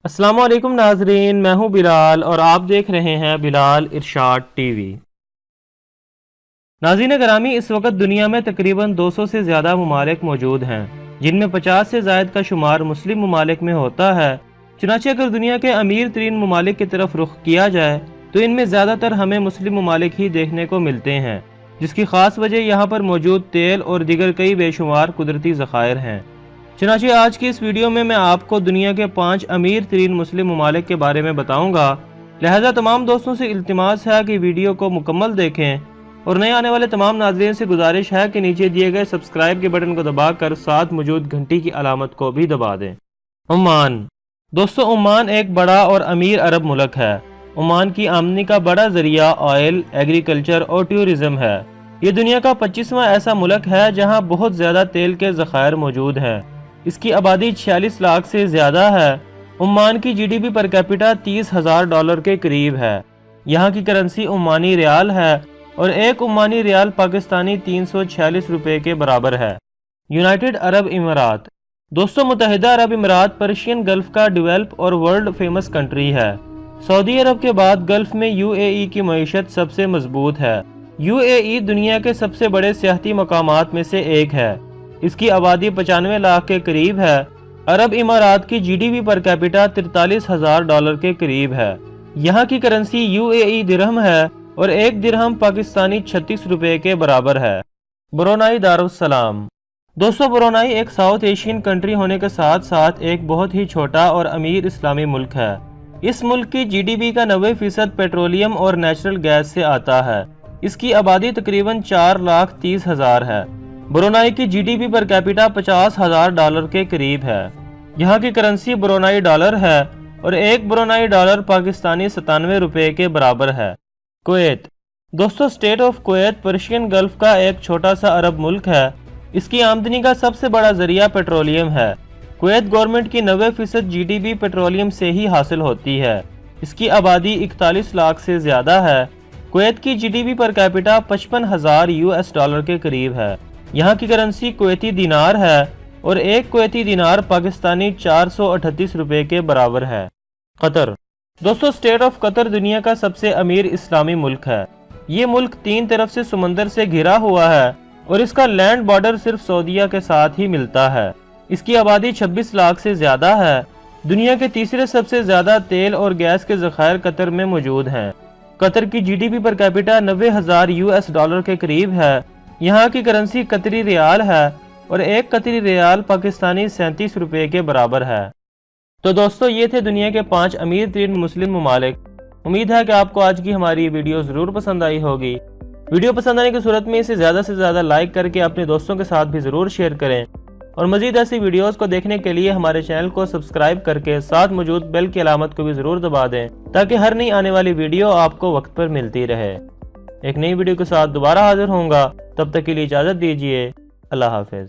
السلام علیکم ناظرین، میں ہوں بلال اور آپ دیکھ رہے ہیں بلال ارشاد ٹی وی۔ ناظرین گرامی، اس وقت دنیا میں تقریباً 200 سے زیادہ ممالک موجود ہیں، جن میں 50 سے زائد کا شمار مسلم ممالک میں ہوتا ہے۔ چنانچہ اگر دنیا کے امیر ترین ممالک کی طرف رخ کیا جائے تو ان میں زیادہ تر ہمیں مسلم ممالک ہی دیکھنے کو ملتے ہیں، جس کی خاص وجہ یہاں پر موجود تیل اور دیگر کئی بے شمار قدرتی ذخائر ہیں۔ چنانچہ آج کی اس ویڈیو میں آپ کو دنیا کے 5 امیر ترین مسلم ممالک کے بارے میں بتاؤں گا، لہٰذا تمام دوستوں سے التماس ہے کہ ویڈیو کو مکمل دیکھیں، اور نئے آنے والے تمام ناظرین سے گزارش ہے کہ نیچے دیے گئے سبسکرائب کے بٹن کو دبا کر ساتھ موجود گھنٹی کی علامت کو بھی دبا دیں۔ عمان۔ دوستو، عمان ایک بڑا اور امیر عرب ملک ہے۔ عمان کی آمدنی کا بڑا ذریعہ آئل، ایگریکلچر اور ٹورزم ہے۔ یہ دنیا کا 25واں ایسا ملک ہے جہاں بہت زیادہ تیل کے ذخائر موجود ہیں۔ اس کی آبادی 46 لاکھ سے زیادہ ہے۔ عمان کی G D P per capita $30,000 کے قریب ہے۔ یہاں کی کرنسی عمانی ریال ہے اور ایک عمانی ریال پاکستانی 346 روپے کے برابر ہے۔ یونائٹڈ عرب امارات۔ دوستو، متحدہ عرب امارات پرشین گلف کا ڈیولپ اور ورلڈ فیمس کنٹری ہے۔ سعودی عرب کے بعد گلف میں یو اے ای کی معیشت سب سے مضبوط ہے۔ یو اے ای دنیا کے سب سے بڑے سیاحتی مقامات میں سے ایک ہے۔ اس کی آبادی 95 لاکھ کے قریب ہے۔ عرب امارات کی G D P per capita $43,000 کے قریب ہے۔ یہاں کی کرنسی یو اے ای درہم ہے اور ایک درہم پاکستانی 36 روپے کے برابر ہے۔ Brunei Darussalam. دوستو، برونائی ایک ساؤتھ ایشین کنٹری ہونے کے ساتھ ساتھ ایک بہت ہی چھوٹا اور امیر اسلامی ملک ہے۔ اس ملک کی جی ڈی پی کا 90% پیٹرولیم اور نیچرل گیس سے آتا ہے۔ اس کی آبادی تقریباً 4,30,000 ہے۔ برونائی کی G D P per capita $50,000 کے قریب ہے۔ یہاں کی کرنسی برونائی ڈالر ہے اور ایک برونائی ڈالر پاکستانی 97 روپے کے برابر ہے۔ کویت۔ دوستو، state of Kuwait Persian golf کا ایک چھوٹا سا عرب ملک ہے۔ اس کی آمدنی کا سب سے بڑا ذریعہ پیٹرولیم ہے۔ کویت گورنمنٹ کی 90% جی ڈی پی پیٹرولیم سے ہی حاصل ہوتی ہے۔ اس کی آبادی 41 لاکھ سے زیادہ ہے۔ کویت کی G D P per capita $55,000 کے قریب ہے۔ یہاں کی کرنسی کویتی دینار ہے اور ایک کویتی دینار پاکستانی 438 روپے کے برابر ہے۔ قطر۔ دوستو، سٹیٹ آف قطر دنیا کا سب سے امیر اسلامی ملک ہے۔ یہ ملک 3 طرف سے سمندر سے گھرا ہوا ہے اور اس کا لینڈ بارڈر صرف سعودیہ کے ساتھ ہی ملتا ہے۔ اس کی آبادی 26 لاکھ سے زیادہ ہے۔ دنیا کے تیسرے سب سے زیادہ تیل اور گیس کے ذخائر قطر میں موجود ہیں۔ قطر کی G D P per capita $90,000 کے قریب ہے۔ یہاں کی کرنسی قطری ریال ہے اور ایک قطری ریال پاکستانی 37 روپے کے برابر ہے۔ تو دوستو، یہ تھے دنیا کے 5 امیر ترین مسلم ممالک۔ امید ہے کہ آپ کو آج کی ہماری ویڈیو ضرور پسند آئی ہوگی۔ ویڈیو پسند آنے کی صورت میں اسے زیادہ سے زیادہ لائک کر کے اپنے دوستوں کے ساتھ بھی ضرور شیئر کریں، اور مزید ایسی ویڈیوز کو دیکھنے کے لیے ہمارے چینل کو سبسکرائب کر کے ساتھ موجود بیل کی علامت کو بھی ضرور دبا دیں، تاکہ ہر نئی آنے والی ویڈیو آپ کو وقت پر ملتی رہے۔ ایک نئی ویڈیو کے ساتھ دوبارہ حاضر ہوں گا، تب تک کے لیے اجازت دیجیے۔ اللہ حافظ۔